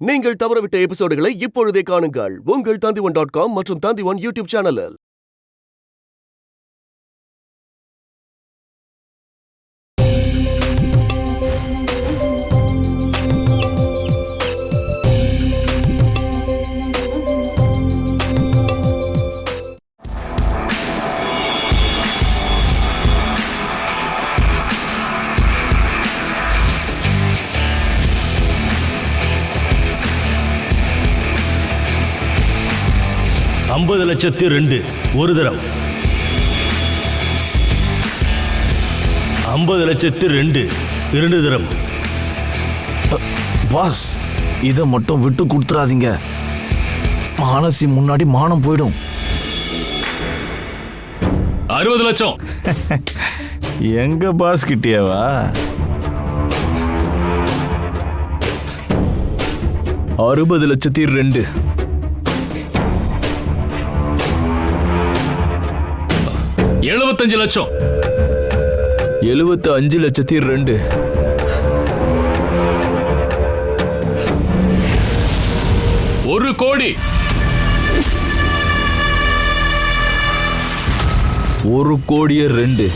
நீங்கள் தவறவிட்ட எபிசோடுகளை இப்பொழுதே காணுங்கள் உங்கள் Tandivan.com மற்றும் Tandivan யூடியூப் சேனலில். $50 லட்சத்து 2 ஒரு தரம். 50 லட்சத்து 2 2 தரம். பாஸ், இதை மட்டும் விட்டு கொடுத்துறாதீங்க. மானசி முன்னாடி மானம் போயிடும். 60 லட்சம். எங்க பாஸ் கிட்டியவா? 60 லட்சத்து 2. 75 லட்சம். 75 லட்சத்து 2. 1 கோடி. 1 கோடியே 2.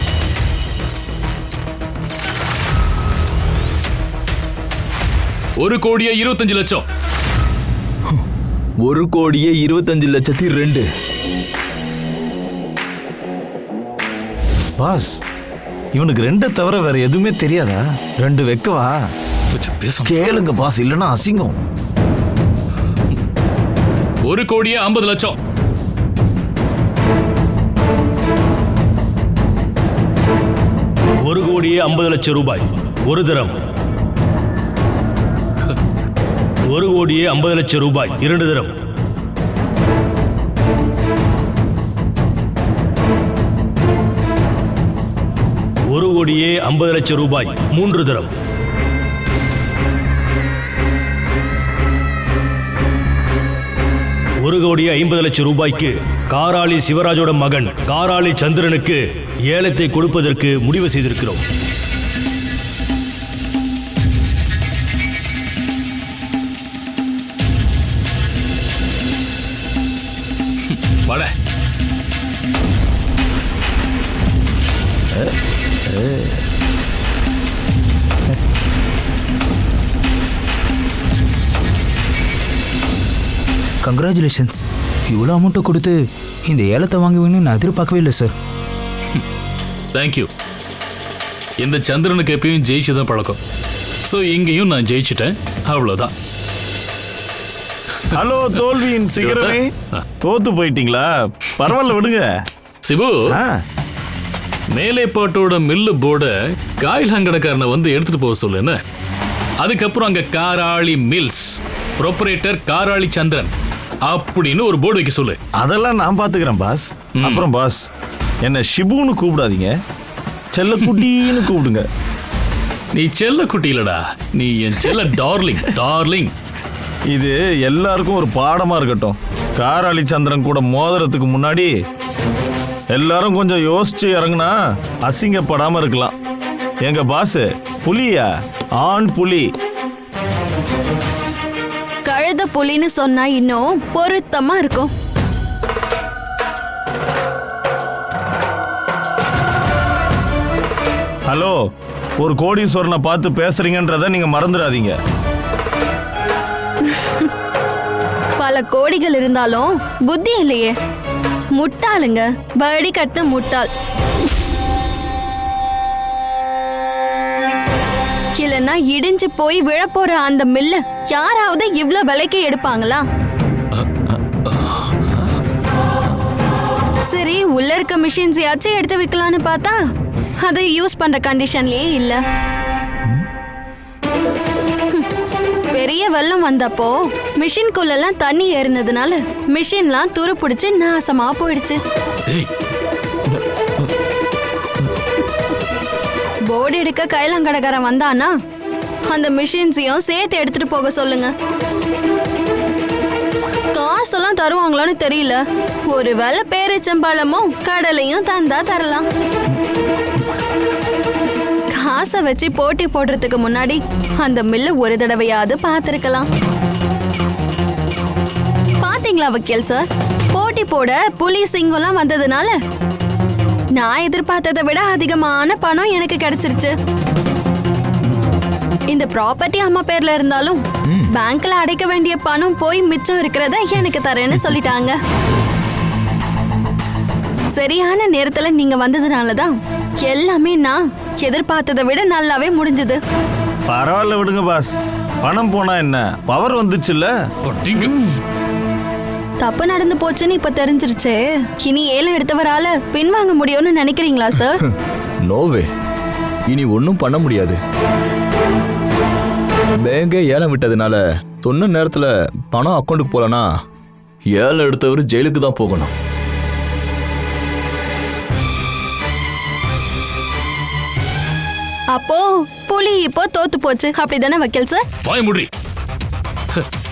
1 கோடியே 25 லட்சம். 1 கோடியே 25 லட்சத்து 2. பாஸ், இவனுக்கு 2 தவிர வேற எதுவுமே தெரியாதா? 2 வைக்கவா? கேளுங்க பாஸ், இல்லைன்னா அசிங்கம். 1 கோடியே 50 லட்சம். 1 கோடியே 50 லட்சம் ரூபாய் ஒரு தரம். 1 கோடியே 50 லட்சம் ரூபாய் 2 தரம். 1 கோடியே 50 லட்சம் ரூபாய் 3 தரம். 1 கோடியே 50 லட்சம் ரூபாய்க்கு காராளி சிவராஜோட மகன் காராளி சந்திரனுக்கு ஏலத்தை கொடுப்பதற்கு முடிவு செய்திருக்கிறோம். வாடா. கங்க்ராச்சுலேஷன்ஸ். இவ்வளோ அமௌண்ட்டை கொடுத்து இந்த ஏலத்தை வாங்குவீங்கன்னு நான் எதிர்பார்க்கவே இல்லை சார். தேங்க்யூ. இந்த சந்திரனுக்கு எப்பயும் ஜெயிச்சுதான் பழக்கம். ஸோ இங்கேயும் நான் ஜெயிச்சிட்டேன், அவ்வளோதான். ஹலோ, தோல்வியின் சிகரமே. தோத்து போயிட்டீங்களா? பரவாயில்ல, விடுங்க. சிபு, மேலேப்பாட்டோட மில்லு போர்டை காயில் கடைக்காரனை வந்து எடுத்துட்டு போக சொல்லு. என்ன, அதுக்கப்புறம் அங்க காராளி மில்ஸ் ப்ரொப்ரேட்டர் காராளி சந்திரன் அப்படின்னு ஒரு போர்டு வைக்க சொல்லு. அதெல்லாம் நான் பாத்துக்கிறேன் பாஸ். அப்புறம் பாஸ், என்ன ஷிபுன்னு கூப்பிடாதீங்க, செல்லக்குட்டின்னு கூப்பிடுங்க. நீ செல்ல குட்டி இல்லடா, நீ என் செல்ல டார்லிங். டார்லிங். இது எல்லாருக்கும் ஒரு பாடமா இருக்கட்டும். காராளி சந்திரன் கூட மோதிரத்துக்கு முன்னாடி எல்லாரும் கொஞ்சம் யோசிச்சு இறங்குனா அசிங்கப்படாம இருக்கலாம். எங்க பாஸ் புலியா? ஆண் புலி. கழுத புலின்னு சொன்னா இன்னும் பொருத்தமா இருக்கும். ஹலோ, ஒரு கோடீஸ்வரனை பார்த்து பேசுறீங்கன்றத நீங்க மறந்துடாதீங்க. பல கோடிகள் இருந்தாலும் புத்தி இல்லையே. முட்டாளுங்க, வடி கட்டின முட்டாள். இல்லைன்னா இடிஞ்சு போய் விழப்போற அந்த மில்ல யாராவது இவ்வளவு விலைக்கு எடுப்பாங்களா? சரி, உள்ள இருக்க மிஷின்ஸ் யாச்சும் எடுத்து வைக்கலான்னு பார்த்தா அதை யூஸ் பண்ற கண்டிஷன்லயே இல்ல. பெரிய வெள்ளம் வந்தப்போ மிஷின்குள்ளெல்லாம் தண்ணி ஏறினதுனால மிஷின்லாம் துரு பிடிச்சு நாசமா போயிடுச்சு. போர்டு எடுக்க கைலாங்கடைக்காரன் வந்தானா அந்த மிஷின்ஸையும் சேர்த்து எடுத்துட்டு போக சொல்லுங்க. காசெல்லாம் தருவாங்களான்னு தெரியல. ஒருவேளை பேரிச்சம்பழமும் கடலையும் தந்தா தரலாம். காசை வச்சு போட்டி போடுறதுக்கு முன்னாடி அந்த மில்ல ஒரு தடவையாவது பார்த்திருக்கலாம். பாத்தீங்களா வக்கீல் சார், போட்டி போட புலி சிங்கம்லாம் வந்ததுனால நான் எதிர்பார்த்ததை விட அதிகமான பணம் எனக்கு கிடைச்சிருச்சு. இந்த ப்ராப்பர்ட்டி அம்மா பேர்ல இருந்தாலும் பேங்க்ல அடைக்க வேண்டிய பணம் போய் மிச்சம் இருக்கிறத எனக்கு தரேன்னு சொல்லிட்டாங்க. சரியான நேரத்துல நீங்க வந்ததுனாலதான் எல்லாமே நான் எதிர்பார்த்ததை விட நல்லாவே முடிஞ்சது. பரவாயில்ல விடுங்க பாஸ், பணம் போனா என்ன, பவர் வந்துச்சுல்ல. அடிங்க. தப்பு நடந்து போச்சுன்னு இப்ப தெரிஞ்சிருச்சே, இனி ஏலம் எடுத்தவரால பின்வாங்க முடியும்னு நினைக்கிறீங்களா சார்? நோவே, இனி ஒன்றும் பண்ண முடியாது. பேங்கே ஏலம் விட்டதுனால சொன்ன நேரத்தில் பணம் அக்கௌண்ட்டுக்கு போகலனா ஏலம் எடுத்தவர் ஜெயிலுக்கு தான் போகணும். அப்போ புலி இப்போ தோத்து போச்சு அப்படிதானே வக்கீல் சார்? வாய் முடி.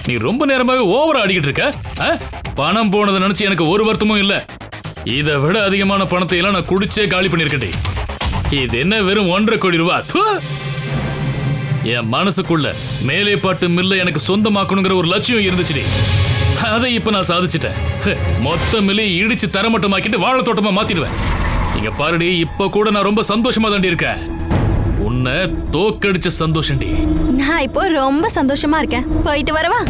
நீ ரொம்ப நேரமாவே ஓவரா அடிக்கிட்டு இருக்க. பணம் போனதை நினைச்சு எனக்கு ஒரு வருத்தமும் இல்ல. இதை விட அதிகமான பணத்தை எல்லாம் நான் குடிச்சே காலி பண்ணிருக்கேன். இது என்ன வெறும் 1.5 கோடி ரூபாய். என் மனசுக்குள்ள மேலே பாட்டு மில்ல எனக்கு சொந்தமாக்கணுங்கிற ஒரு லட்சியம் இருந்துச்சு. அதை இப்ப நான் சாதிச்சிட்டேன். மொத்த மில்லையை இடிச்சு தரமட்டமாக்கிட்டு வாழை தோட்டமா மாத்திடுவேன். இங்க பாருடி, இப்ப கூட நான் ரொம்ப சந்தோஷமா தாண்டி இருக்கேன். உன்னை தோக்கடிச்ச சந்தோஷம்டி. நான் இப்போ ரொம்ப சந்தோஷமா இருக்கேன். போயிட்டு வரவா?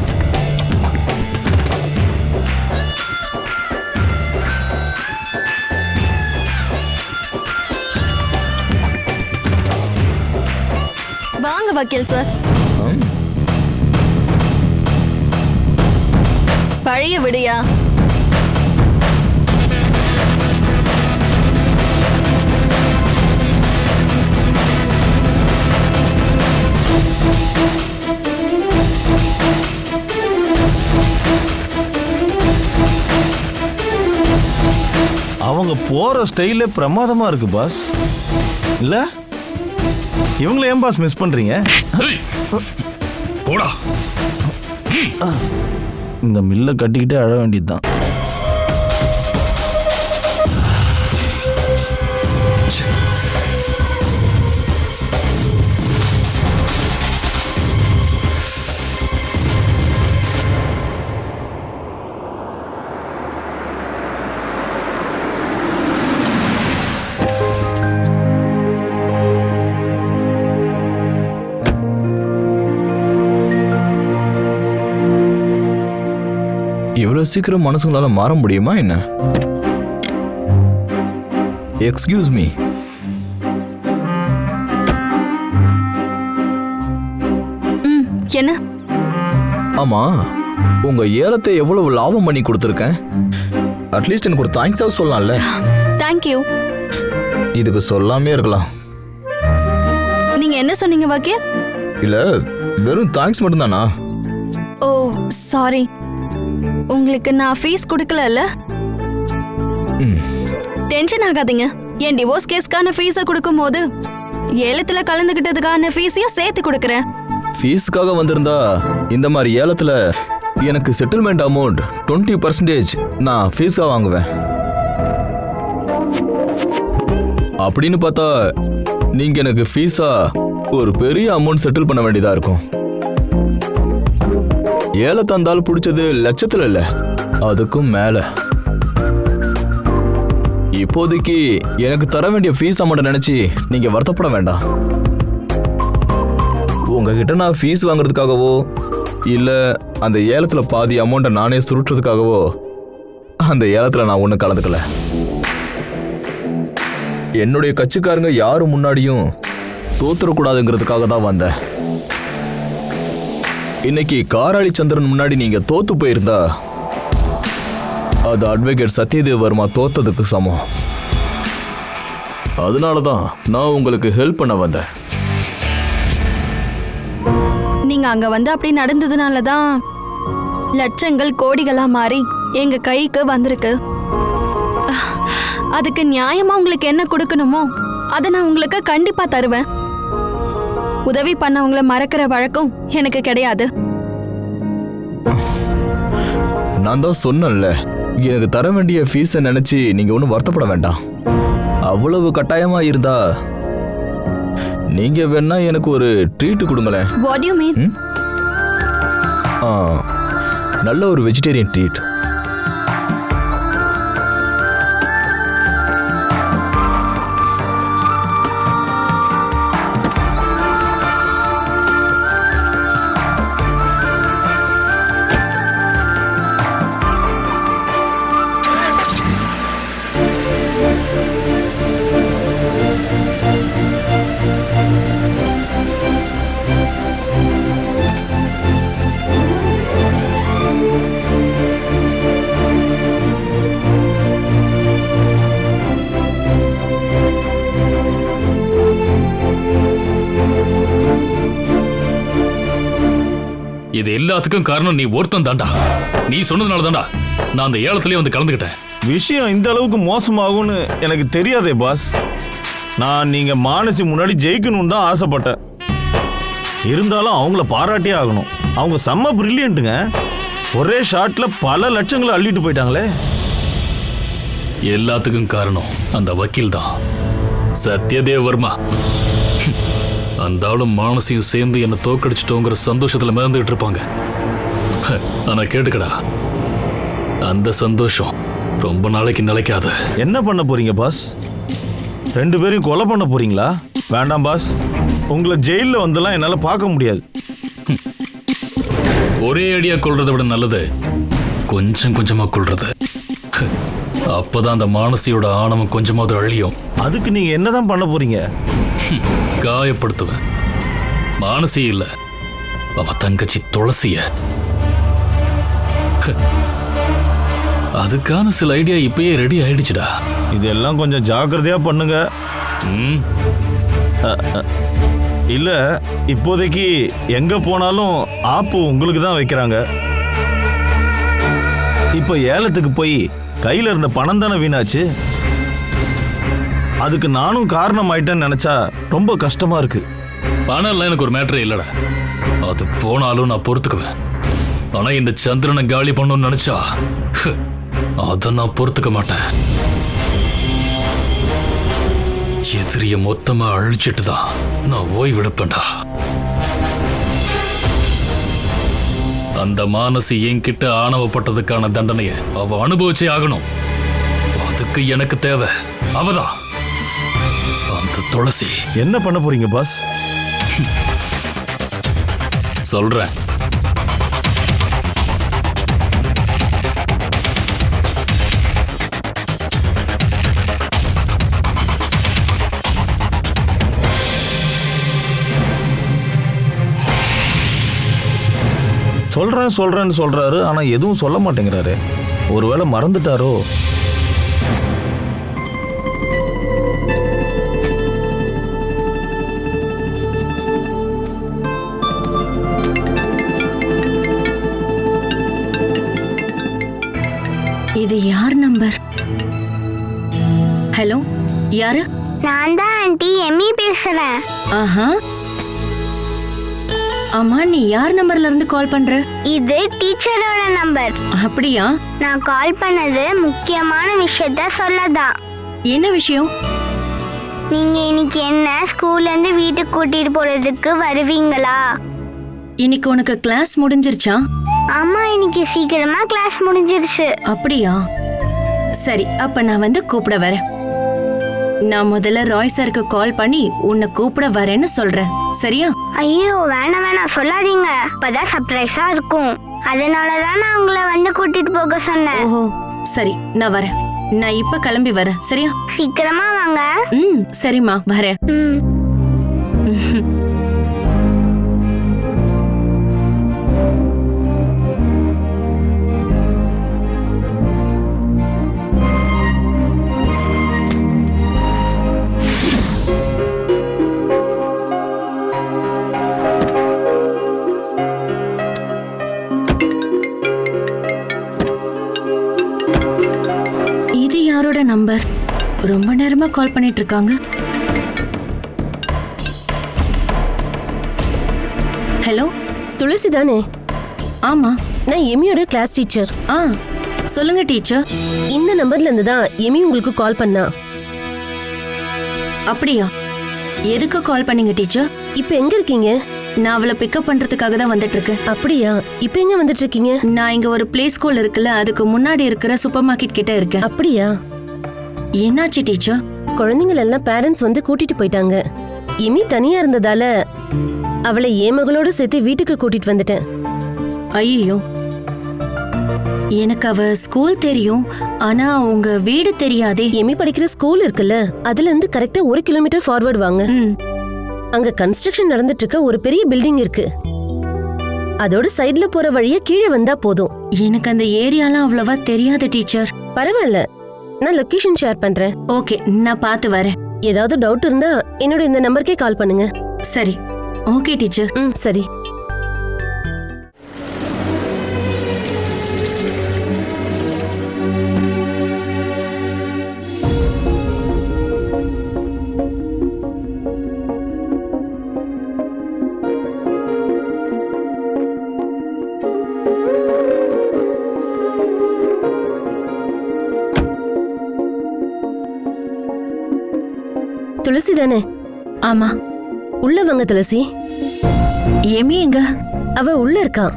வாங்க வக்கீல் சார். பழைய விடையா? அவங்க போற ஸ்டைலே பிரமாதமா இருக்கு பாஸ். இல்ல இவங்கள ஏன் பாஸ் மிஸ் பண்றீங்க? போடா. இந்த மில்லை கட்டிக்கிட்டே அழ வேண்டியதுதான். இவ்வளோ சீக்கிரம் மனசுங்களால மாற முடியுமா என்ன? Excuse me. என்ன? ஆமா, உங்க ஏலத்தை எவ்வளவு லாபம் பண்ணி கொடுத்துருக்கேன்? அட்லீஸ்ட் எனக்கு ஒரு தேங்க்ஸாவது சொல்லலாம்ல. தேங்க்யூ. இதுக்கு சொல்லாமே இருக்கலாம். நீங்க என்ன சொன்னீங்க வக்கீல்? இல்ல, வெறும் தேங்க்ஸ் மட்டும்தானா? ஓ சாரி, உங்களுக்கு நான் ஃபீஸ் கொடுக்கல. டென்ஷன் ஆகாதீங்க. என் டிவோர்ஸ் கேஸ்க்கான ஃபீஸை கொடுக்கும்போது ஏலத்துல கலந்துகிட்டதுக்கான ஃபீஸையும் சேர்த்து கொடுக்கறேன். ஃபீஸுக்காக வந்திருந்தா இந்த மாதிரி ஏலத்துல எனக்கு செட்டில்மெண்ட் அமௌண்ட் 20% நான் ஃபீஸா வாங்குவேன். அப்படின்னு பார்த்தா நீங்க எனக்கு ஃபீஸா ஒரு பெரிய அமௌண்ட் செட்டில் பண்ண வேண்டியதா இருக்கும். ஏலத்தை இருந்தாலும் பிடிச்சது லட்சத்துல இல்ல, அதுக்கும் மேல. இப்போதைக்கு எனக்கு தர வேண்டிய ஃபீஸ் அமௌண்ட் நினைச்சு நீங்க வருத்தப்பட வேண்டாம். உங்ககிட்ட நான் ஃபீஸ் வாங்குறதுக்காகவோ இல்ல அந்த ஏலத்துல பாதி அமௌண்ட்டை நானே சுருட்டுறதுக்காகவோ அந்த ஏலத்துல நான் ஒன்றும் கலந்துக்கல. என்னுடைய கட்சிக்காரங்க யாரும் முன்னாடியும் தோத்துறக்கூடாதுங்கிறதுக்காக தான் வந்தேன். இன்னைக்கு காராளி சந்திரன் முன்னாடி நீங்க தோத்து போயிருந்தா அது அட்வொகேட் சத்யதேவ் வர்மா தோத்ததுக்கு சமம். அதனாலதான் நான் உங்களுக்கு ஹெல்ப் பண்ண வந்தேன். நீங்க அங்க வந்து அப்படி நடந்ததுனாலதான் லட்சங்கள் கோடிகளா மாறி எங்க கைக்கு வந்திருக்கு. அதுக்கு நியாயமா உங்களுக்கு என்ன கொடுக்கணுமோ அதை நான் உங்களுக்கு கண்டிப்பா தருவேன். உதவி பண்ணவங்களை மறக்கிற வழக்கம் எனக்கு கிடையாது. நான் தான் சொன்னேன்ல, எனக்கு தர வேண்டிய ஃபீஸை நினைச்சு நீங்க ஒன்றும் வருத்தப்பட வேண்டாம். அவ்வளவு கட்டாயமா இருந்தா நீங்க வேணா எனக்கு ஒரு ட்ரீட் கொடுங்களேன். What do you mean? நல்ல ஒரு வெஜிடேரியன் ட்ரீட். எல்லாத்துக்கும் காரணம் நீ ஒருத்தன் தாண்டா. நீ சொன்னதுனால தாண்டா நான் அந்த ஏலத்திலேயே வந்து கலந்துக்கிட்டேன். விஷயம் இந்த அளவுக்கு மோசமாகும்னு எனக்கு தெரியாதே பாஸ். நான் நீங்க மானசி முன்னாடி ஜெயிக்கணும்னு தான் ஆசைப்பட்டேன். இருந்தாலும் அவங்கள பாராட்டியே ஆகணும். அவங்க செம்ம பிரில்லியன்ட்டுங்க. ஒரே ஷாட்ல பல லட்சங்களை அள்ளிட்டு போயிட்டாங்களே. எல்லாத்துக்கும் காரணம் அந்த வக்கீல் தான், சத்யதேவ் வர்மா. அந்த ஆளும் மானசியும் சேர்ந்து என்னை தோக்கடிச்சிட்டோங்கிற சந்தோஷத்துல மிதந்துகிட்டு இருப்பாங்க. ஆனா கேட்டுக்கடா, அந்த சந்தோஷம் ரொம்ப நாளைக்கு நிலைக்காது. என்ன பண்ண போறீங்க பாஸ்? 2 பேரையும் கொலை பண்ண போறீங்களா? வேண்டாம் பாஸ், உங்களை ஜெயிலில் வந்தெல்லாம் என்னால் பார்க்க முடியாது. ஒரே அடியா கொள்றதை விட நல்லது கொஞ்சம் கொஞ்சமா கொள்றது. அப்பதான் அந்த மானசியோட ஆணவம் கொஞ்சமாவது அழியும். அதுக்கு நீங்க என்னதான் பண்ண போறீங்க? காயப்படுத்துவேன். மானசி இல்ல, அவ தங்கச்சி துளசிய. அதுக்கான சில ஐடியா இப்பயே ரெடி ஆயிடுச்சுடா. இதெல்லாம் கொஞ்சம் ஜாக்கிரதையா பண்ணுங்க. இல்ல, இப்போதைக்கு எங்க போனாலும் ஆப்பு உங்களுக்கு தான் வைக்கிறாங்க. இப்ப ஏலத்துக்கு போய் கையில இருந்த பணம் தானே வீணாச்சு. அதுக்கு நானும் காரணம் ஆயிட்டேன்னு நினைச்சா ரொம்ப கஷ்டமா இருக்கு. பணம் எல்லாம் எனக்கு ஒரு மேட்டரே இல்லடா. அது போனாலும் நான் பொறுத்துக்குவேன். ஆனா இந்த சந்திரனை காலி பண்ணணும்னு நினைச்சா அதை நான் பொறுத்துக்க மாட்டேன். எதிரிய மொத்தமா அழிச்சிட்டு தான் நான் ஓய்வெடுப்பேன்டா. அந்த மானசி என்கிட்ட ஆணவப்பட்டதுக்கான தண்டனையை அவ அனுபவிச்சே ஆகணும். அதுக்கு எனக்கு தேவை அவதான், அந்த துளசி. என்ன பண்ண போறீங்க பாஸ்? சொல்றேன். சொல்றேன்னு சொல்றாரு, ஆனா எதுவும் சொல்ல மாட்டேங்கிறாரு. ஒருவேளை மறந்துட்டாரோ? இது யார் நம்பர்? ஹலோ, யாரு? நான் தான் ஆண்டி எம்மி பேசுறேன். ஆஹா, அம்மா நீ யார் நம்பர்ல இருந்து கால் பண்ற? இது டீச்சரோட நம்பர். அப்படியா? நான் கால் பண்ணது முக்கியமான விஷயத்த சொல்லதான். என்ன விஷயம்? நீங்க இன்னைக்கு என்ன ஸ்கூல்ல இருந்து வீட்டுக்கு கூட்டிட்டு போறதுக்கு வருவீங்களா? இன்னைக்கு உனக்கு கிளாஸ் முடிஞ்சிருச்சா? ஆமா, இன்னைக்கு சீக்கிரமா கிளாஸ் முடிஞ்சிருச்சு. அப்படியா? சரி, அப்ப நான் வந்து கூப்பிட வரேன். நான் முதல்ல ராய் சாருக்கு கால் பண்ணி உன்னை கூப்பிட வரேன்னு சொல்றேன், சரியா? ஐயோ வேணாம் சொல்லாதீங்க, அப்பதான் சர்ப்ரைஸா இருக்கும். அதனாலதான் நான் உங்களை வந்து கூட்டிட்டு போக சொன்னேன். ஓஹோ, சரி, நான் வரேன். நான் இப்ப கிளம்பி வரேன், சரியா? சீக்கிரமா வாங்க. சரிம்மா, வரேன். நம்பர் ரொம்ப நேரமா கால் பண்ணிட்டு இருக்காங்க. ஹலோ, துளசி தானே? ஆமா, நான் எமியோட கிளாஸ் டீச்சர். சொல்லுங்க டீச்சர். இந்த நம்பர்ல இருந்து தான் எமி உங்களுக்கு கால் பண்ணா. அப்படியா? எதுக்கு கால் பண்ணீங்க டீச்சர்? இப்போ எங்க இருக்கீங்க? நான் அவளை பிக்கப் பண்றதுக்காக தான் வந்துட்டு இருக்கேன். அப்படியா? இப்போ எங்க வந்துட்டு இருக்கீங்க? நான் இங்க ஒரு பிளே ஸ்கூல் இருக்குல்ல, அதுக்கு முன்னாடி இருக்கிற சூப்பர் மார்க்கெட் கிட்ட இருக்கேன். அப்படியா? என்னாச்சு டீச்சர்? குழந்தைகள் எல்லாம் பேரண்ட்ஸ் வந்து கூட்டிட்டு போயிட்டாங்க. எமி தனியா இருந்ததால அவளை என் மகளோட சேர்த்து வீட்டுக்கு கூட்டிட்டு வந்துட்டேன். ஐயோ, எனக்கு அவ ஸ்கூல் தெரியும், ஆனா உங்க வீடு தெரியாதே. எமி படிக்கிற ஸ்கூல் இருக்குல்ல, அதுல இருந்து கரெக்டா 1 கிலோமீட்டர் ஃபார்வர்ட் வாங்க. அங்க கன்ஸ்ட்ரக்ஷன் நடந்துட்டு இருக்க ஒரு பெரிய பில்டிங் இருக்கு. அதோட சைடுல போற வழியா கீழே வந்தா போதும். எனக்கு அந்த ஏரியாலாம் அவ்வளவா தெரியாது டீச்சர். பரவாயில்ல, நான் லொகேஷன் ஷேர் பண்றேன். ஓகே, நான் பார்த்து வரேன். ஏதாவது டவுட் இருந்தா என்னோட இந்த நம்பருக்கே கால் பண்ணுங்க. சரி, ஓகே டீச்சர். சரி. துளசி தானே? ஆமா. உள்ள வாங்க துளசி. ஏமி எங்க? அவ உள்ள இருக்கா.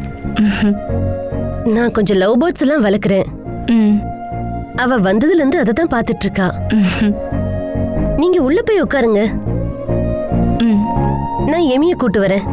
நான் கொஞ்சம் லவ் பேர்ட்ஸ் எல்லாம் வளர்க்குறேன். அவ வந்ததுல இருந்து அதை தான் பார்த்துட்டு இருக்கா. நீங்க உள்ள போய் உட்காருங்க. நான் எமிய கூட்டு வரேன்.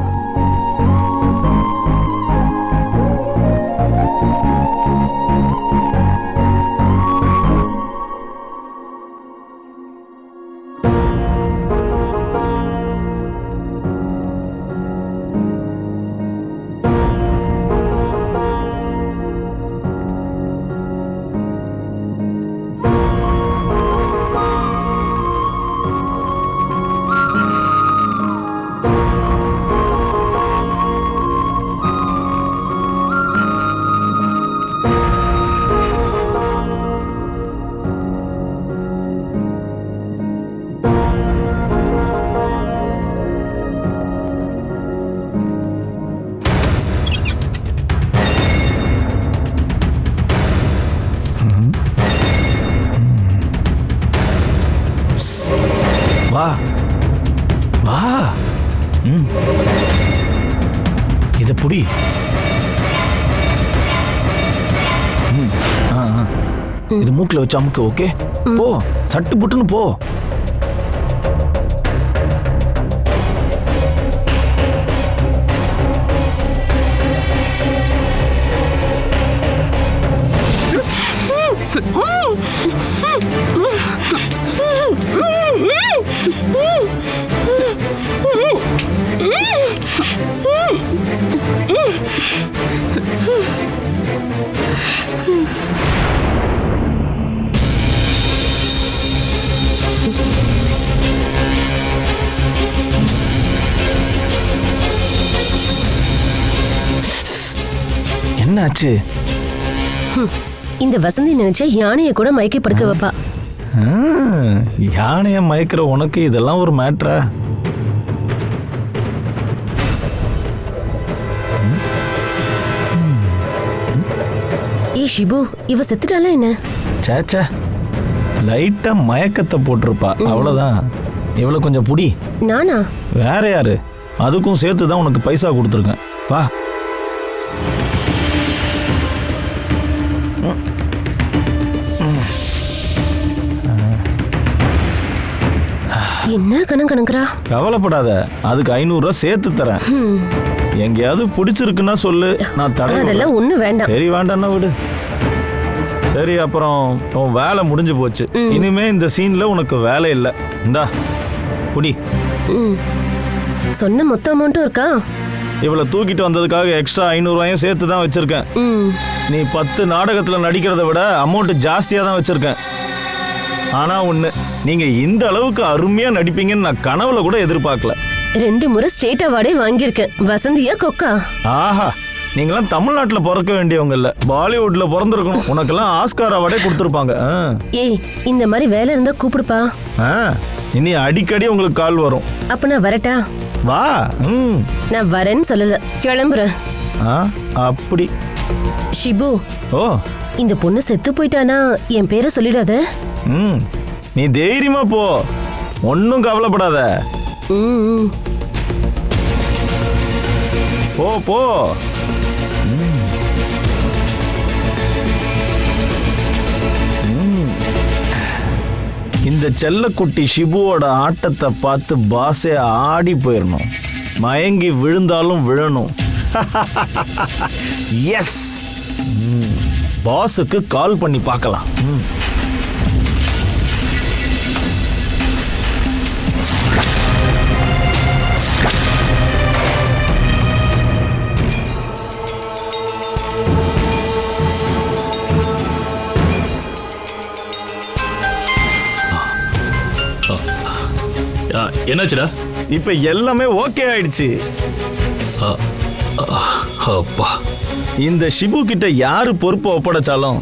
வா வா. இத புடி. இது மூக்குல வச்சு அமுக்கு. ஓகே, போ. சட்டு புட்டுன்னு போ. என்னாச்சு? இந்த வசந்தி நினைச்சா யானையை கூட மயக்கி படுக்க வைப்பா. யானைய மயக்கிற உனக்கு இதெல்லாம் ஒரு மேட்ரா? ஏ ஷிபு, இவ செத்துட்டாளா என்ன? சேச்சா, லைட்டா மயக்கத்தை போட்டிருப்பா, அவ்வளவுதான். இவ்வளவு கொஞ்சம் புடி. நானா? வேற யாரு? அதுக்கும் சேர்த்து தான் உனக்கு பைசா கொடுத்துருக்கேன். வா. என்ன கணக்கணக்குறா? கவலைப்படாத, அதுக்கு 500 ரூபா சேர்த்து தரேன். எங்கேயாவது பிடிச்சிருக்குன்னா சொல்லு, நான் தடை. அதெல்லாம் ஒண்ணு வேண்டாம். சரி, வேண்டாம்னா விடு. சரி, அப்புறம் உன் வேலை முடிஞ்சு போச்சு. இனிமே இந்த சீன்ல உனக்கு வேலை இல்லை. இந்தா புடி. சொன்ன மொத்த அமௌண்ட்டும் இருக்கா? இவளை தூக்கிட்டு வந்ததுக்காக எக்ஸ்ட்ரா 500 ரூபாயும் சேர்த்து தான் வச்சிருக்கேன். நீ 10 நாடகத்துல நடிக்கிறத விட அமௌண்ட் ஜாஸ்தியா தான் வச்சிருக்கேன். ஆனா ஒண்ணு, நீங்க இந்த அளவுக்கு அருமையா நடிப்பீங்கன்னு நான் கனவுல கூட எதிர்பார்க்கல. 2 முறை ஸ்டேட் அவார்டே வாங்கியிருக்கேன். வசந்தியா கொக்கா? ஆஹா, நீங்களாம் தமிழ்நாட்டுல பிறக்க வேண்டியவங்க இல்ல, பாலிவுட்ல பிறந்திருக்கணும். உனக்கெல்லாம் ஆஸ்கார் அவார்டே கொடுத்துருப்பாங்க. ஏய், இந்த மாதிரி வேலை இருந்தா கூப்பிடுப்பா. இனி அடிக்கடி உங்களுக்கு கால் வரும். அப்ப நான் வரட்டா? வா. நான் வரேன்னு சொல்லல, கிளம்புறேன். அப்படி. ஷிபு, ஓ, இந்த பொண்ணு செத்து போயிட்டானா என் பேரை சொல்லிடாத. நீ தைரியமா போ, ஒன்னும் கவலைப்படாத. போ போ. இந்த செல்லக்குட்டி ஷிபுவோட ஆட்டத்தை பார்த்து பாஸே ஆடி போயிடணும். மயங்கி விழுந்தாலும் விழணும். எஸ், பாஸுக்கு கால் பண்ணி பார்க்கலாம். என்னாச்சுடா? இப்ப எல்லாமே ஓகே ஆயிடுச்சு. அப்பா, இந்த ஷிபு கிட்ட யாரு பொறுப்பை ஒப்படைச்சாலும்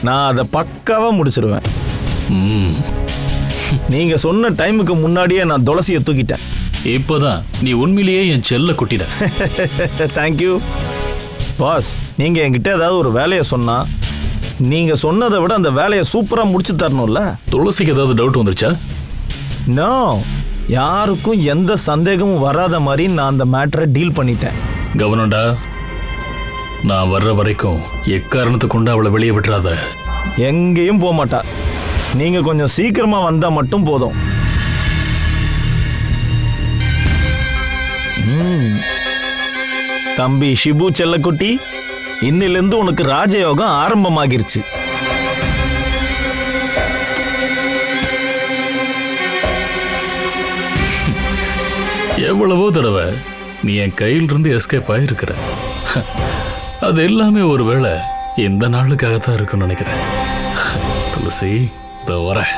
நான் அதை பக்காவா முடிச்சிருவேன். நீங்க சொன்ன டைமுக்கு முன்னாடியே நான் துளசியை தூக்கிட்டேன். இப்பதான் நீ உண்மையிலேயே என் செல்ல குட்டிட. Thank you boss. நீங்க என்கிட்ட ஏதாவது ஒரு வேலையை சொன்னா நீங்க சொன்னதை விட அந்த வேலையை சூப்பரா முடிச்சு தரணும்ல. துளசிக்கு ஏதாவது டவுட் வந்துருச்சா? நோ, யாருக்கும் எந்த சந்தேகமும் வராத மாதிரி நான் அந்த மேட்டரை டீல் பண்ணிட்டேன். கவனம்டா, நான் வர்ற வரைக்கும் எக்காரணத்தை கொண்டு அவளை வெளியே விட்டுறாத. எங்கேயும் போக மாட்டா. நீங்க கொஞ்சம் சீக்கிரமா வந்தா மட்டும் போதும். தம்பி ஷிபு செல்லக்குட்டி, இன்னிலிருந்து உனக்கு ராஜயோகம் ஆரம்பமாகிருச்சு. எவ்வளவோ தடவை நீ என் கையிலிருந்து எஸ்கேப் ஆகிருக்கிற. அது எல்லாமே ஒருவேளை இந்த நாளுக்காகத்தான் இருக்குன்னு நினைக்கிறேன். துளசி, இதோ வரேன்.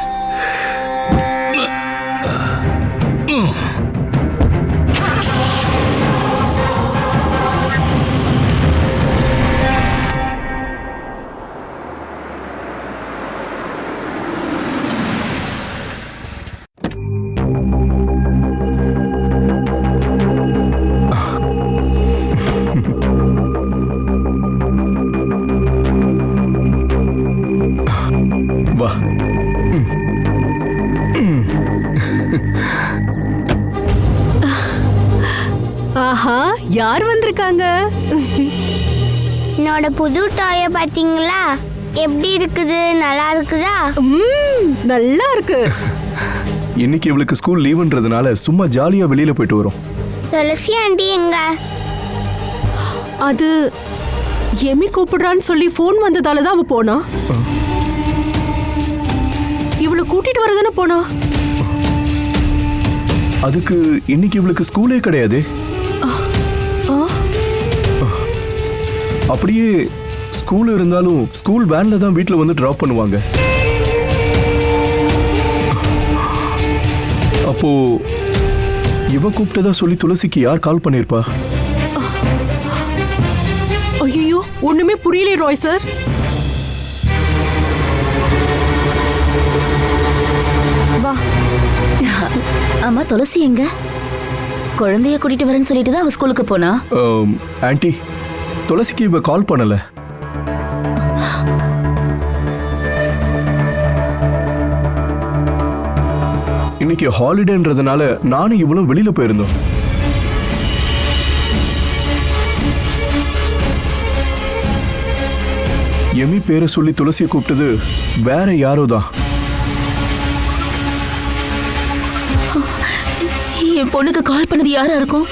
வா. ஆஹா, யார் வந்திருக்காங்க? என்னோட புது டாய பாத்தீங்களா? எப்படி இருக்குது? நல்லா இருக்குதா? நல்லா இருக்கு. இன்னைக்கு இவளுக்கு ஸ்கூல் லீவுன்றதுனால சும்மா ஜாலியா வெளியில போயிட்டு வரோம். துளசி ஆண்டி எங்க? அது எமி கூப்பிடுறான்னு சொல்லி போன் வந்ததால தான் அவ போனா. இவளை கூட்டிட்டு வரதானே போனா. அதுக்கு இன்னைக்கு இவளுக்கு ஸ்கூலே கிடையாது. அப்படியே ஸ்கூல் இருந்தாலும் ஸ்கூல் வேன்ல தான் வீட்டுல வந்து டிராப் பண்ணுவாங்க. அப்போ இவ கூப்பிட்டதா சொல்லி துளசிக்கு யார் கால் பண்ணிருப்பா? ஐயோ, ஒண்ணுமே புரியல ராய் சார். வா. ஆமா, துளசி எங்க? குழந்தைய கூட்டிட்டு வரேன்னு சொல்லிட்டு தான் அவ ஸ்கூலுக்கு போனா. ஆன்ட்டி, துளசிக்கு இவ கால் பண்ணல. இன்னைக்கு ஹாலிடேன்றதுனால நானும் இவளும் வெளியில போயிருந்தோம். எமி பேரை சொல்லி துளசியை கூப்பிட்டது வேற யாரோ தான். என் பொண்ணுக்கு கால் பண்ணது யாரா இருக்கும்?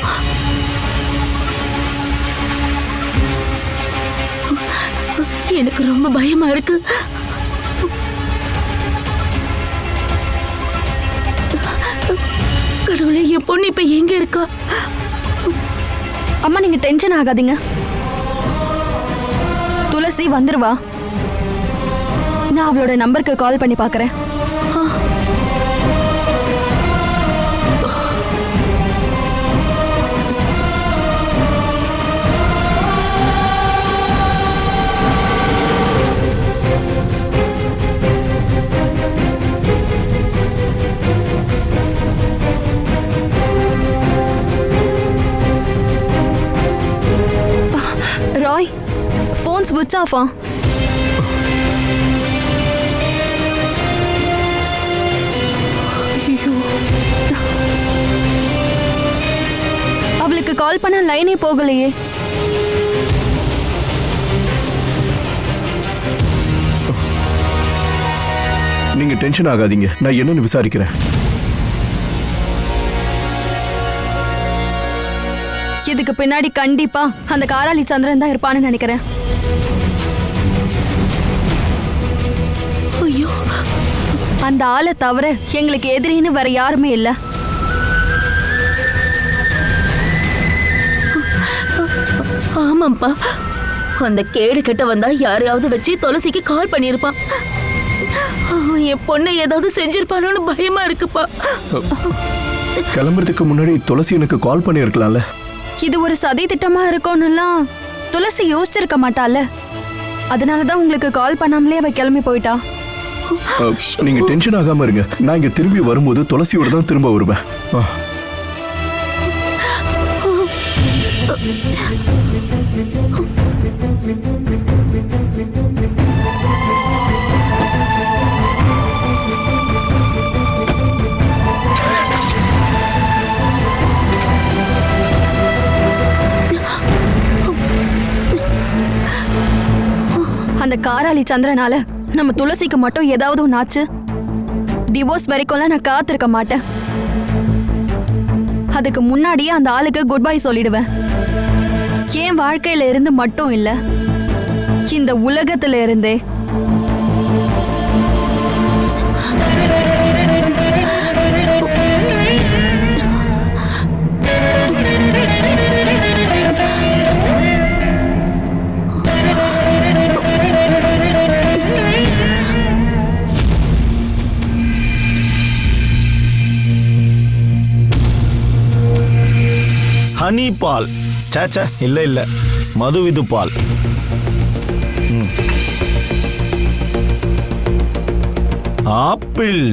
எனக்கு ரொம்ப பயமா இருக்கு. கடவுளே, என் பொண்ணு இப்ப எங்க இருக்கா? அம்மா, நீங்க டென்ஷன் ஆகாதீங்க. துளசி வந்துருவா. நான் அவளோட நம்பருக்கு கால் பண்ணி பார்க்கறேன். ராய், ஃபோன் ஸ்விட்ச் ஆஃபா? அவளுக்கு கால் பண்ண லைனே போகலையே. நீங்க டென்ஷன் ஆகாதீங்க, நான் என்னன்னு விசாரிக்கிறேன். இதுக்கு பின்னாடி கண்டிப்பா அந்த காராளி சந்திரன் தான் இருப்பான்னு நினைக்கிறேன். ஐயோ, அந்த ஆளை தவிர எங்களுக்கு எதிரின்னு வேற யாருமே இல்ல. ஆமாப்பா, அந்த கேடு கிட்ட வந்தா யாரையாவது வச்சு துளசிக்கு கால் பண்ணிருப்பான். என் பொண்ணை ஏதாவது செஞ்சிருப்பானோன்னு பயமா இருக்குப்பா. கிளம்புறதுக்கு முன்னாடி துளசி எனக்கு கால் பண்ணியிருக்கலாம்ல. இது ஒரு சதி திட்டமா இருக்கும்னுலாம் துளசி யோசிச்சிருக்க மாட்டால. அதனாலதான் உங்களுக்கு கால் பண்ணாமலே அவ கிளம்பி போயிட்டா. நீங்க டென்ஷன் ஆகாம இருங்க. நான் இங்க திரும்பி வரும்போது துளசியோட தான் திரும்ப வருவேன். அந்த காராளி சந்திரனால நம்ம துளசிக்கு மட்டும் ஏதாவது ஒன்று ஆச்சு, டிவோர்ஸ் வரைக்கும்லாம் நான் காத்திருக்க மாட்டேன். அதுக்கு முன்னாடியே அந்த ஆளுக்கு குட் பை சொல்லிடுவேன். என் வாழ்க்கையில இருந்து மட்டும் இல்ல, இந்த உலகத்துல இருந்தே. ஹனி பால், சேச்சா இல்ல இல்ல, மதுவிது பால். ஆப்பிள்.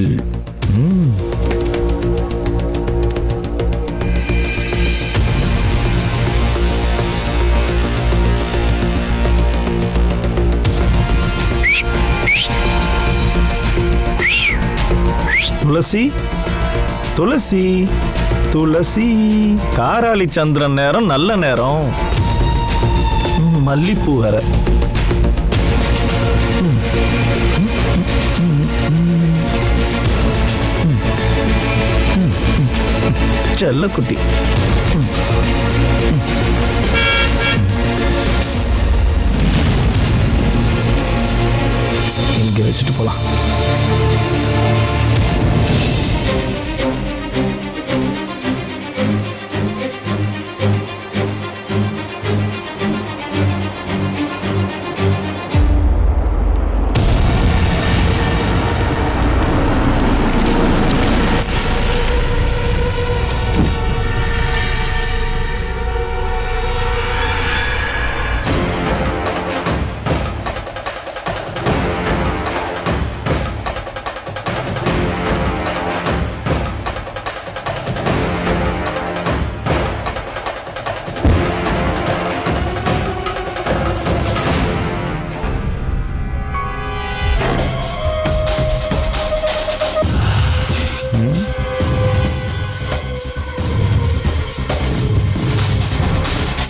துளசி துளசி துளசி. காராளி சந்திரன் நேரம் நல்ல நேரம். மல்லிப்பூ வேற. செல்லக்குட்டி. இங்க வச்சுட்டு போலாம்.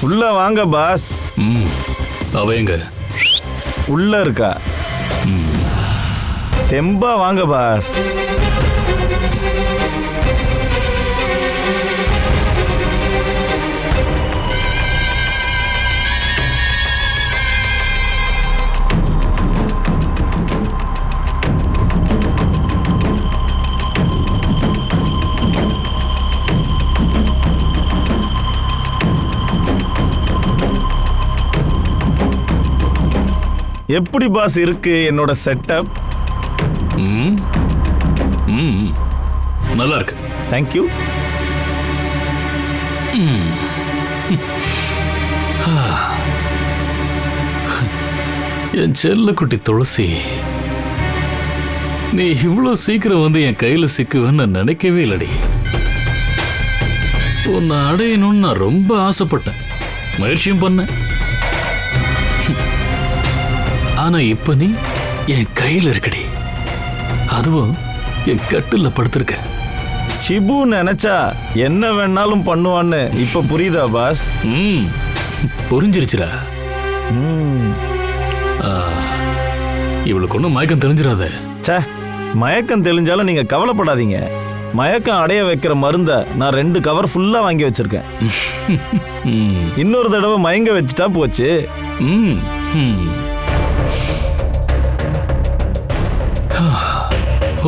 உள்ள வாங்க பாஸ். அவ எங்க? உள்ள இருக்கா? தெம்பா வாங்க பாஸ். எப்படி பாஸ் இருக்கு என்னோட செட்டப்? நல்லா இருக்கு. தேங்க்யூ. என் செல்லக்குட்டி துளசி, நீ இவ்வளவு சீக்கிரம் வந்து என் கையில சிக்குவேன்னு நினைக்கவே இல்லடி. உன்னை அடையணும்னு நான் ரொம்ப ஆசைப்பட்டேன், முயற்சியும் பண்ணேன். ஆனா இப்ப நீ என் கையில இருக்கடி, அதுவும் என் கட்டுல படுத்திருக்க. ஷிபு நினைச்சா என்ன வேணாலும் பண்ணுவான்னு இப்ப புரியுதா பாஸ்? புரிஞ்சிருச்சுடா. இவளுக்கு ஒன்றும் மயக்கம் தெரிஞ்சிடாத. சே, மயக்கம் தெளிஞ்சாலும் நீங்க கவலைப்படாதீங்க. மயக்கம் அடைய வைக்கிற மருந்த நான் 2 கவர் ஃபுல்லா வாங்கி வச்சிருக்கேன். இன்னொரு தடவை மயங்க வச்சுட்டா போச்சு.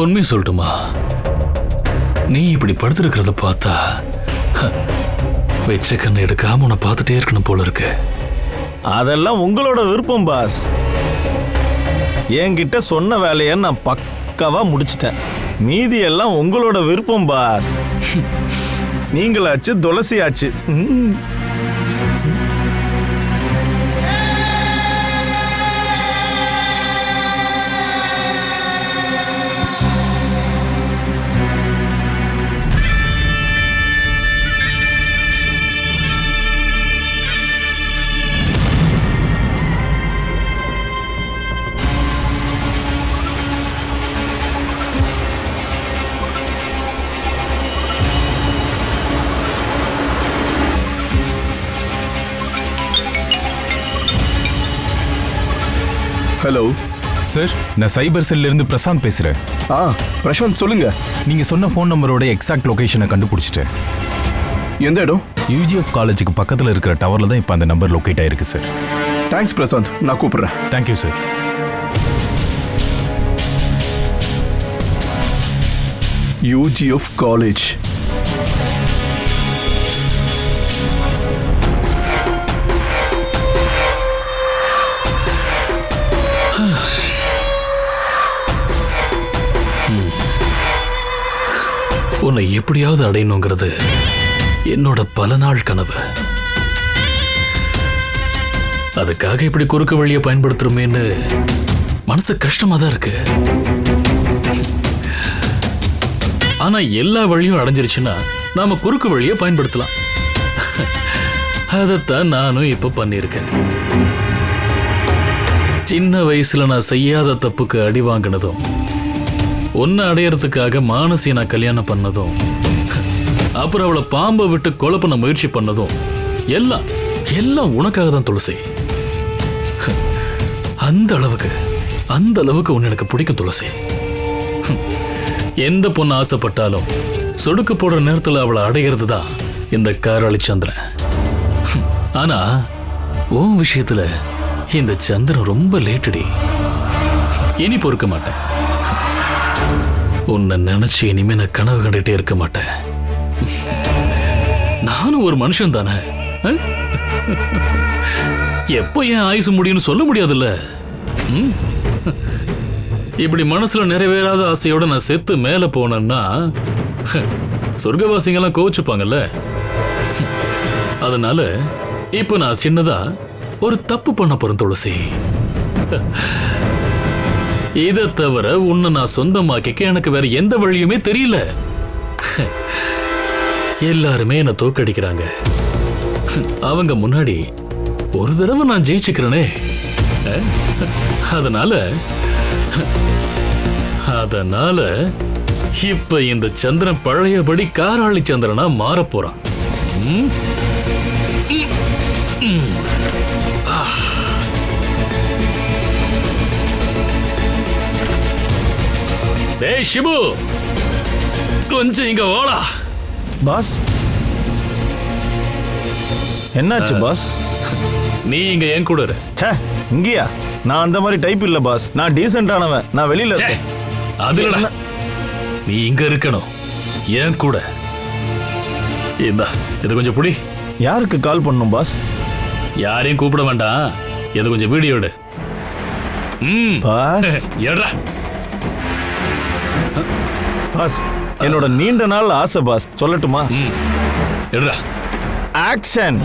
உண்மையை சொல்லட்டுமா, நீ இப்படி படுத்திருக்கிறத பார்த்தா வெச்ச கண்ணை எடுக்காம உன்னை பார்த்துட்டே இருக்கணும் போல இருக்கு. அதெல்லாம் உங்களோட விருப்பம் பாஸ். என்கிட்ட சொன்ன வேலையை நான் பக்காவா முடிச்சிட்டேன். மீதி எல்லாம் உங்களோட விருப்பம் பாஸ். நீங்களாச்சு துளசியாச்சு. ஹலோ சார், நான் சைபர் செல்ல இருந்து பிரசாந்த் பேசுறேன். பிரசாந்த் சொல்லுங்க. நீங்க சொன்ன ஃபோன் நம்பரோட எக்ஸாக்ட் லொகேஷனை கண்டுபிடிச்சிட்டேன். எந்த இடம்? யூஜிஎஃப் காலேஜுக்கு பக்கத்தில் இருக்கிற டவர்ல தான் இப்போ அந்த நம்பர் லொகேட் ஆயிருக்கு சார். தேங்க்ஸ் பிரசாந்த், நான் கூப்பிடுறேன். Thank you sir. UGF college. உன்னை எப்படியாவது அடையணுங்கிறது என்னோட பல நாள் கனவு. அதுக்காக இப்படி குறுக்கு வழியை பயன்படுத்துறோமேன்னு மனசு கஷ்டமா தான் இருக்கு. ஆனா எல்லா வழியும் அடைஞ்சிருச்சுன்னா நாம குறுக்கு வழியை பயன்படுத்தலாம். அதைத்தான் நானும் இப்ப பண்ணியிருக்கேன். சின்ன வயசுல நான் செய்யாத தப்புக்கு அடி வாங்கினதும், ஒன்னு அடையறதுக்காக மானசியை நான் கல்யாணம் பண்ணதும், அப்புறம் அவளை பாம்பை விட்டு கொலை பண்ண முயற்சி பண்ணதும் எல்லாம் எல்லாம் உனக்காக தான் துளசி. அந்த அளவுக்கு உன்னை எனக்கு பிடிக்கும் துளசி. எந்த பொண்ணு ஆசைப்பட்டாலும் சொடுக்கு போடுற நேரத்தில் அவளை அடைகிறது தான் இந்த காராளி சந்திரன். ஆனா உன் விஷயத்துல இந்த சந்திரன் ரொம்ப லேட்டடி. இனி பொறுக்க மாட்டேன். உன்னை நினைச்சு இனிமே நான் கனவு கண்டுகிட்டே இருக்க மாட்டேன். நானும் ஒரு மனுஷன் தானே. எப்ப என் ஆயுசு முடியும்னு சொல்ல முடியாதுல்ல. இப்படி மனசுல நிறைவேறாத ஆசையோட நான் செத்து மேல போனேன்னா சொர்க்கவாசிங்கெல்லாம் கோவிச்சுப்பாங்கல்ல. அதனால இப்ப நான் சின்னதா ஒரு தப்பு பண்ண போறேன் துளசி. இதை தவிர உன்னை நான் சொந்தமாக்கிக்க எனக்கு வேற எந்த வழியுமே தெரியல. எல்லாருமே என்ன தோக்கடிக்கிறாங்க. அவங்க முன்னாடி ஒரு தடவை நான் ஜெயிச்சுக்கிறேனே. அதனால இப்ப இந்த சந்திரன் பழையபடி காராளி சந்திரனா மாற போறான். டேய் சிபு, கொஞ்சம் இங்க வாடா. பாஸ், என்னாச்சு பாஸ்? நீ இங்க என் கூட இரு. இங்கயா? நான் அந்த மாதிரி டைப் இல்ல பாஸ். நான் டீசென்டானவன். நான் வெளியில இருக்கேன். அதுல நீ இங்க இருக்கணும் என் கூட. இந்தா இது கொஞ்சம் புடி. யாருக்கு கால் பண்ணணும் பாஸ்? யாரையும் கூப்பிட வேண்டாம். இது கொஞ்சம் வீடியோ எடு. பாஸ் எடுறா. பாஸ், என்னோட நீண்ட நாள் ஆசை பாஸ், சொல்லட்டுமா? எடுறா. ஆக்ஷன்.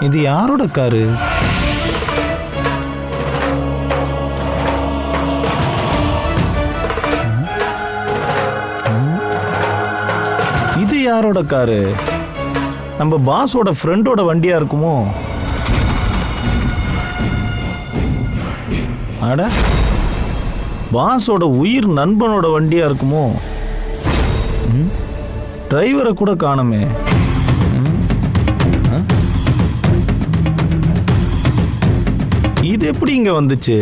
இது யாரோட காரு? யாரோட காரு? நம்ம பாஸோட ஃப்ரெண்டோட வண்டியா இருக்குமோ? அட, பாஸோட உயிர் நண்பனோட வண்டியா இருக்குமோ? டிரைவரை கூட காணுமே. இது எப்படி இங்க வந்துச்சு?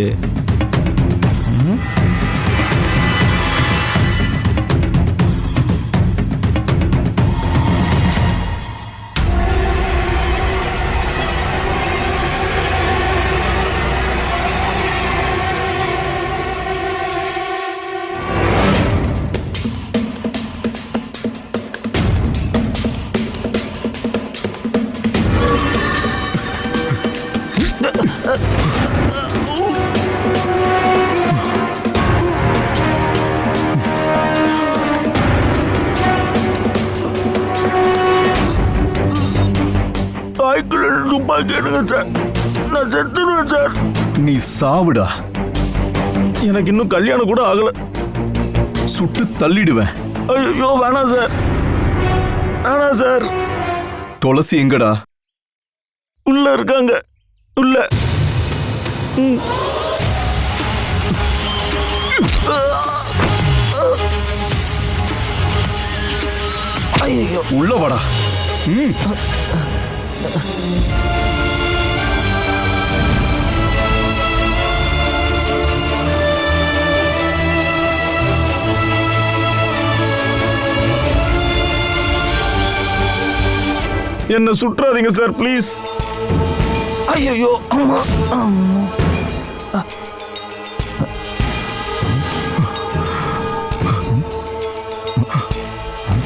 நீ சாவுடா. எனக்கு இன்னும் கல்யாணம் கூட ஆகல. சுட்டு தள்ளிடுவேன். ஐயோ வேணாம் சார், வேணாம் சார். துளசி எங்கடா? உள்ள இருக்காங்க, உள்ள. ஐயோ, உள்ள வாடா. என்ன சுற்றாதீங்க சார், ப்ளீஸ். ஐயோ,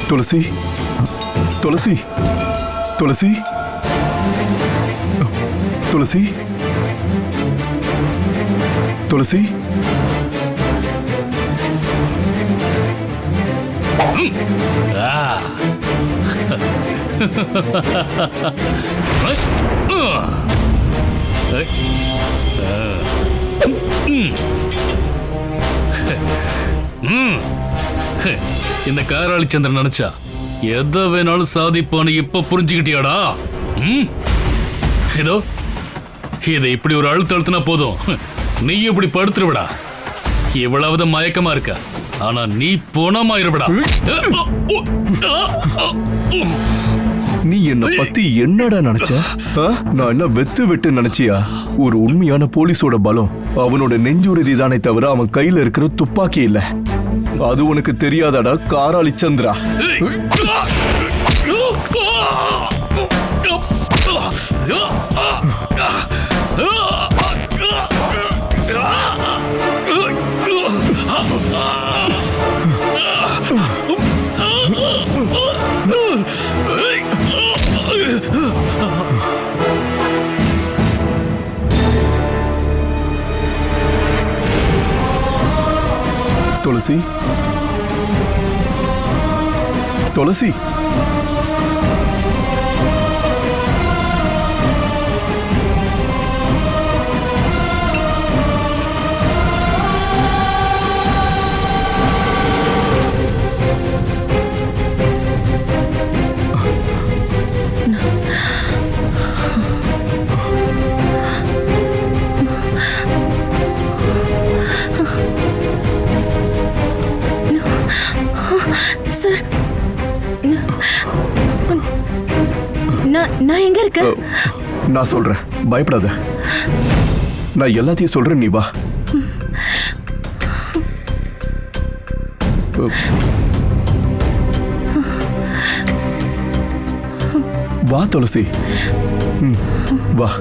துளசி, துளசி, துளசி, துளசி, துளசி. இந்த காராளி சந்திரன் நினைச்சா எதை வேணாலும் சாதிப்பான்னு இப்ப புரிஞ்சுக்கிட்டியாடா? இதோ இதை இப்படி ஒரு அழுத்த அழுத்தினா போதும், நீ இப்படி படுத்துருவிடா. இவ்வளவு மயக்கமா இருக்க, ஆனா நீ போனமாயிருவிடா. நீ என்ன பத்தி என்னடா நினைச்ச? நான் என்ன வெத்து வெட்டு நினைச்சியா? ஒரு உண்மையான போலீஸோட பலம் அவனோட நெஞ்சுறுதி தானே தவிர அவன் கையில இருக்கிற துப்பாக்கி இல்ல. அது உனக்கு தெரியாதாடா காராளி சந்திரா? துளசி, துளசி, சார், நான் எங்க இருக்கேன்? நான் சொல்றேன், பயப்படாத. நான் எல்லாத்தையும் சொல்றேன், நீ வா. வா துளசி, வா.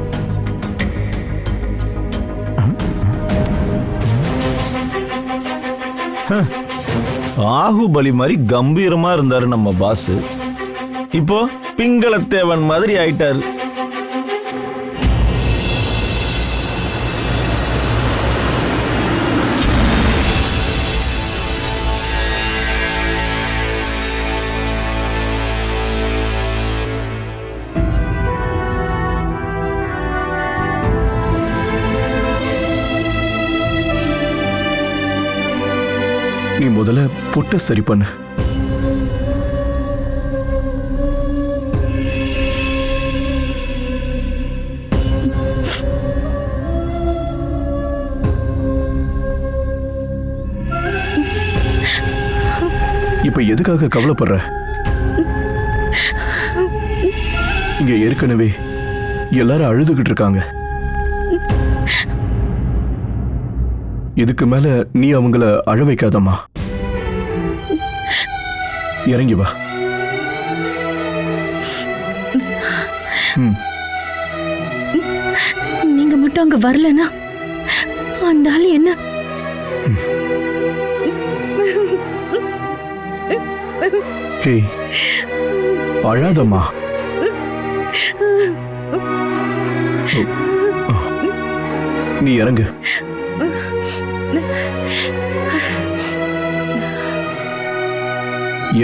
ஆகுபலி மாதிரி கம்பீரமா இருந்தாரு நம்ம பாஸ். இப்போ பிங்களத்தேவன் மாதிரி ஆயிட்டாரு. நீ முதல்ல பொட்டை சரி பண்ணு. இப்ப எதுக்காக கவலைப்படுற? இங்க ஏற்கனவே எல்லாரும் அழுதுகிட்டு இருக்காங்க. இதுக்கு மேல நீ அவங்கள அழ வைக்காதம்மா. இறங்கி வா. நீங்க மட்டும் அங்க வரலனா அந்த ஆள் என்ன? ஹே, அழாதம்மா. நீ இறங்கு.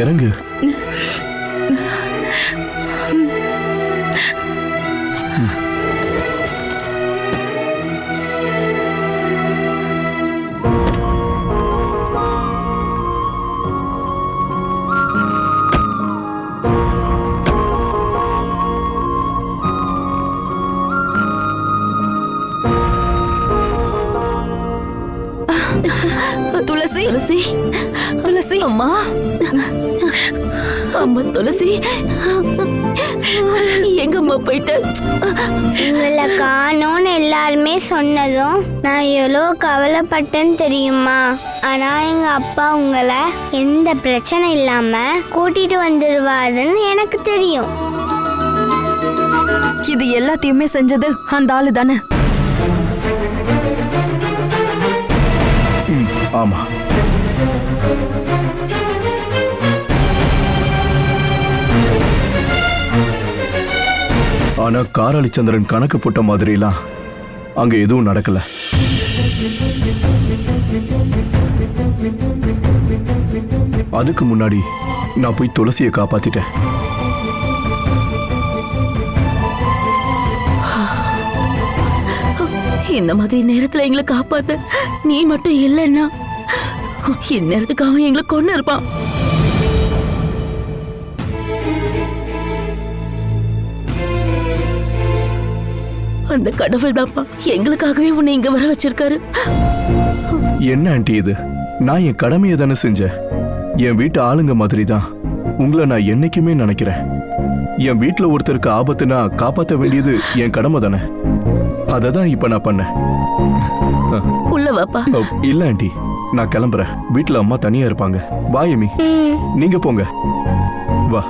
இறங்கு. துளசி துளசி துளசி அம்மா அம்மா துளசி எங்கம்மா போயிட்ட? உங்களை காணோன்னு எல்லாருமே சொன்னதும் நான் எவ்வளோ கவலைப்பட்டேன்னு தெரியுமா? ஆனா எங்க அப்பா உங்களை எந்த பிரச்சனை இல்லாம கூட்டிட்டு வந்துடுவாருன்னு எனக்கு தெரியும். இது எல்லாத்தையுமே செஞ்சது அந்த ஆளு தானே? ஆமா. ஆனா காராளி சந்திரன் கணக்கு போட்ட மாதிரிலாம் அங்க எதுவும் நடக்கல. அதுக்கு முன்னாடி நான் போய் துளசியை காப்பாத்திட்டேன். இந்த மாதிரி நேரத்துல எங்களை காப்பாத்த நீ மட்டும் இல்லைன்னா இந்நேரத்துக்கு அவன் எங்களை கொண்டு இருப்பான். அந்த கடவுள் தான்ப்பா எங்களுக்காகவே உன்னை இங்க வர வச்சிருக்காரு. என்ன ஆண்டி இது? நான் என் கடமையை தானே செஞ்சேன். என் வீட்டு ஆளுங்க மாதிரி தான் உங்களை நான் என்னைக்குமே நினைக்கிறேன். என் வீட்டுல ஒருத்தருக்கு ஆபத்துனா காப்பாற்ற வேண்டியது என் கடமை தானே. அதை தான் இப்ப நான் பண்ணேன். உள்ள வாப்பா. இல்ல ஆண்டி, நான் கிளம்புறேன். வீட்டுல அம்மா தனியா இருப்பாங்க. வாயமி, நீங்க போங்க. வா.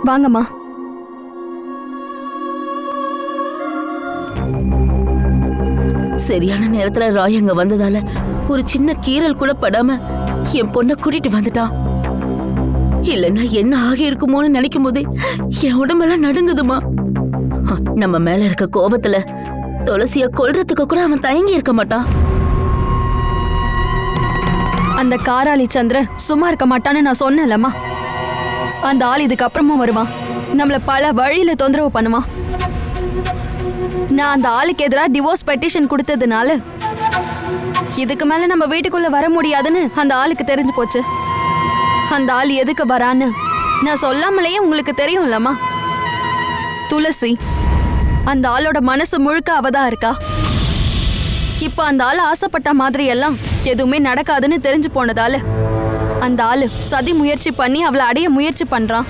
வாங்கம்மா. சரியான நேரத்துல ராய் அங்க வந்ததால ஒரு சின்ன கீறல் கூட படாம என் பொண்ணை கூட்டிட்டு வந்துட்டான். இல்லைன்னா என்ன ஆகி இருக்குமோன்னு நினைக்கும் போதே என் உடம்பெல்லாம் நடுங்குதுமா. நம்ம மேல இருக்க கோபத்துல துளசிய கொல்றதுக்கு கூட அவன் தயங்கி இருக்க மாட்டான். அந்த காராளி சந்திர சும்மா இருக்க மாட்டான்னு நான் சொன்னேன்லம்மா. அந்த ஆள் இதுக்கு அப்புறமா வருவான், நம்மள பல வழியில தொந்தரவு பண்ணுவான். நான் அந்த ஆளுக்கு எதிராக டிவோர்ஸ் பெட்டிஷன் கொடுத்ததுனால இதுக்கு மேல நம்ம வீட்டுக்குள்ள வர முடியாதுன்னு அந்த ஆளுக்கு தெரிஞ்சு போச்சு. அந்த ஆள் எதுக்கு வரான்னு நான் சொல்லாமலேயே உங்களுக்கு தெரியும்லம்மா. துளசி, அந்த ஆளோட மனசு முழுக்க அவதான் இருக்கா. இப்ப அந்த ஆள் ஆசைப்பட்ட மாதிரி எல்லாம் எதுவுமே நடக்காதுன்னு தெரிஞ்சு போனதால அந்த ஆளு சதி முயற்சி பண்ணி அவளை அடைய முயற்சி பண்றான்.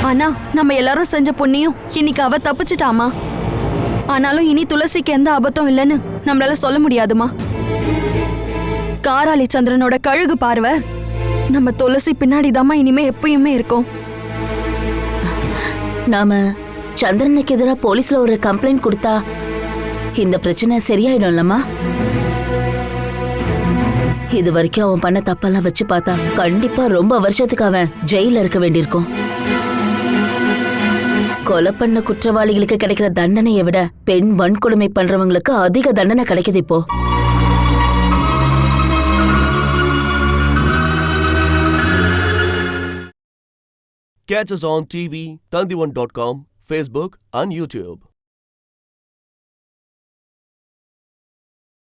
ஆனா நம்ம எல்லாரும் செஞ்ச புண்ணியம் இன்னைக்கு அவ தப்பிச்சிட்டாமா. ஆனாலும் இனி துளசிக்கு எந்த ஆபத்தும் இல்லைன்னு நம்மளால சொல்ல முடியாதுமா. காராளி சந்திரனோட கழுகு பார்வை நம்ம துளசி பின்னாடிதாம்மா இனிமே எப்பயுமே இருக்கும். நாம சந்திரனுக்கு எதிராக போலீஸ்ல ஒரு கம்ப்ளைண்ட் கொடுத்தா இந்த பிரச்சனை சரியாயிடும்லம்மா. இது வரைக்கும் அவன் பண்ண தப்பெல்லாம் வச்சு பார்த்தா கண்டிப்பா ரொம்ப வருஷத்துக்கு அவன் ஜெயில இருக்க வேண்டியிருக்கும். கொலை பண்ண குற்றவாளிகளுக்கு கிடைக்கிற தண்டனையை விட பெண் வன்கொடுமை பண்றவங்களுக்கு அதிக தண்டனை கிடைக்குது இப்போ. Catch us on TV, Tandivan.com, Facebook and YouTube.